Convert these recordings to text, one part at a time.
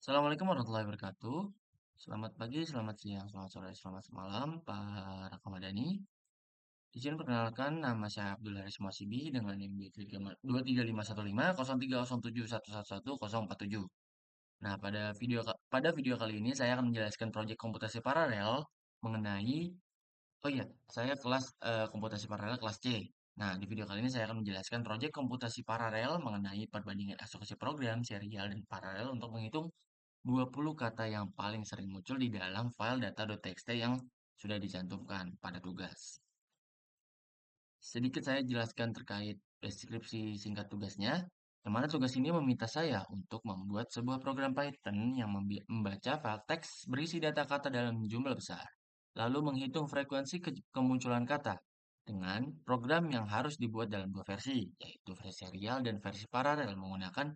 Assalamualaikum warahmatullahi wabarakatuh. Selamat pagi, selamat siang, selamat sore, selamat malam, Pak Rakamadani. Izin perkenalkan, nama saya Abdul Haris Masibi dengan NIM 23510500711110047. Nah, pada video kali ini saya akan menjelaskan proyek komputasi paralel mengenai, oh iya, saya kelas komputasi paralel kelas C. Nah, di video kali ini saya akan menjelaskan proyek komputasi paralel mengenai perbandingan eksekusi program, serial, dan paralel untuk menghitung 20 kata yang paling sering muncul di dalam file data.txt yang sudah dicantumkan pada tugas. Sedikit saya jelaskan terkait deskripsi singkat tugasnya, yang mana tugas ini meminta saya untuk membuat sebuah program Python yang membaca file teks berisi data kata dalam jumlah besar, lalu menghitung frekuensi kemunculan kata dengan program yang harus dibuat dalam dua versi, yaitu versi serial dan versi paralel menggunakan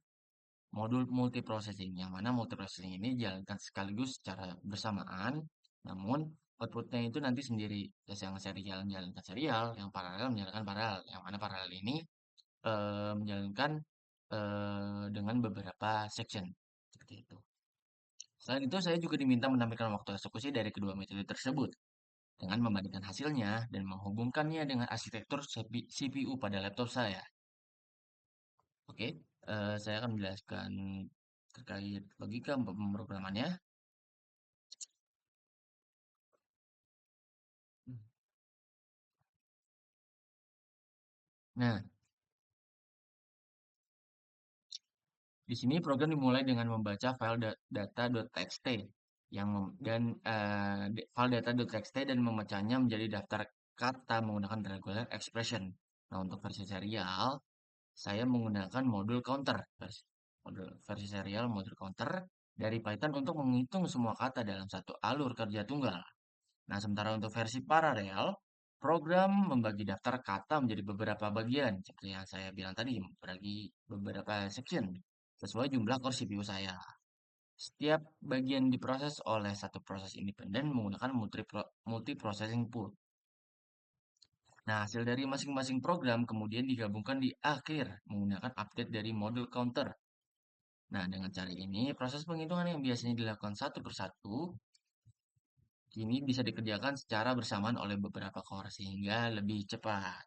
modul multiprocessing, yang mana multiprocessing ini dijalankan sekaligus secara bersamaan, namun outputnya itu nanti sendiri. Yang serial menjalankan serial, yang paralel menjalankan paralel, yang mana paralel ini menjalankan dengan beberapa section seperti itu. Selain itu, saya juga diminta menampilkan waktu eksekusi dari kedua metode tersebut dengan membandingkan hasilnya dan menghubungkannya dengan arsitektur CPU pada laptop saya. Oke, saya akan menjelaskan terkait logika pemrogramannya. Nah, di sini program dimulai dengan membaca file data.txt file data.txt dan memecahnya menjadi daftar kata menggunakan regular expression. Nah, untuk versi serial, saya menggunakan modul counter, versi serial modul counter dari Python untuk menghitung semua kata dalam satu alur kerja tunggal. Nah, sementara untuk versi paralel, program membagi daftar kata menjadi beberapa bagian, seperti yang saya bilang tadi, bagi beberapa section, sesuai jumlah core CPU saya. Setiap bagian diproses oleh satu proses independen menggunakan multiprocessing pool. Nah, hasil dari masing-masing program kemudian digabungkan di akhir menggunakan update dari modul counter. Nah, dengan cara ini, proses penghitungan yang biasanya dilakukan satu persatu kini bisa dikerjakan secara bersamaan oleh beberapa core sehingga lebih cepat.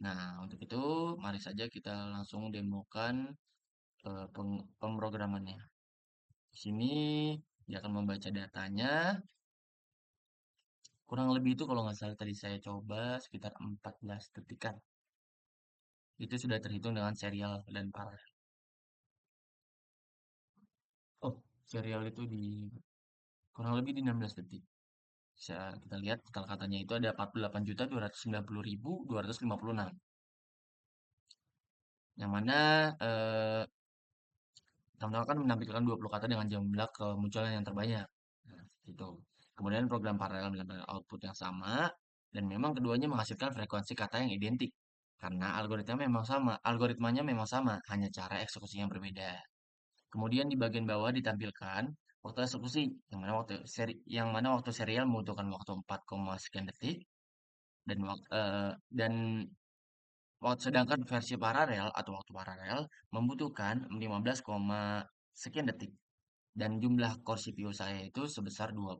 Nah, untuk itu mari saja kita langsung demokan pemrogramannya. Di sini dia akan membaca datanya. Kurang lebih itu kalau nggak salah tadi saya coba sekitar 14 detikan. Itu sudah terhitung dengan serial dan paralel. Oh, serial itu di kurang lebih di 16 detik. Bisa kita lihat total katanya itu ada 48.290.256. Yang mana pertama kan menampilkan 20 kata dengan jumlah kemunculan yang terbanyak. Nah, gitu. Kemudian program paralel mendapatkan output yang sama dan memang keduanya menghasilkan frekuensi kata yang identik. Karena algoritmanya memang sama, hanya cara eksekusinya berbeda. Kemudian di bagian bawah ditampilkan waktu eksekusi, yang mana waktu serial membutuhkan waktu 4, sekian detik dan sedangkan versi paralel atau waktu paralel membutuhkan 15, sekian detik. Dan jumlah core CPU saya itu sebesar 20.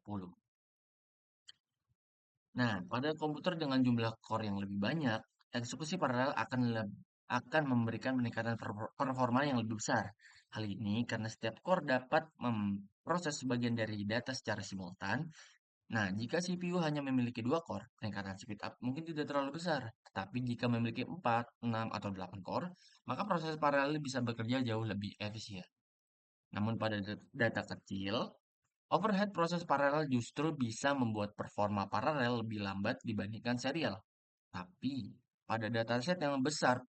Nah, pada komputer dengan jumlah core yang lebih banyak, eksekusi paralel akan memberikan peningkatan performa yang lebih besar. Hal ini karena setiap core dapat memproses sebagian dari data secara simultan. Nah, jika CPU hanya memiliki dua core, peningkatan speed up mungkin tidak terlalu besar. Tetapi jika memiliki 4, 6, atau 8 core, maka proses paralel bisa bekerja jauh lebih efisien. Namun pada data kecil, overhead proses paralel justru bisa membuat performa paralel lebih lambat dibandingkan serial. Tapi pada dataset yang besar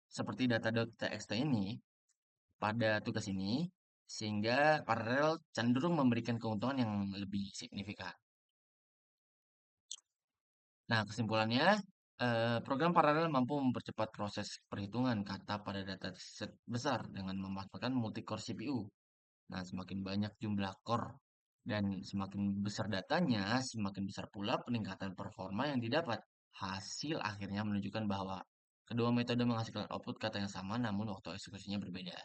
seperti data.txt ini, pada tugas ini, sehingga paralel cenderung memberikan keuntungan yang lebih signifikan. Nah, kesimpulannya, program paralel mampu mempercepat proses perhitungan kata pada dataset besar dengan memanfaatkan multi-core CPU. Nah, semakin banyak jumlah core dan semakin besar datanya, semakin besar pula peningkatan performa yang didapat. Hasil akhirnya menunjukkan bahwa kedua metode menghasilkan output kata yang sama namun waktu eksekusinya berbeda.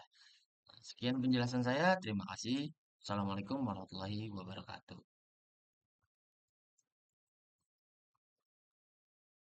Sekian penjelasan saya. Terima kasih. Assalamualaikum warahmatullahi wabarakatuh.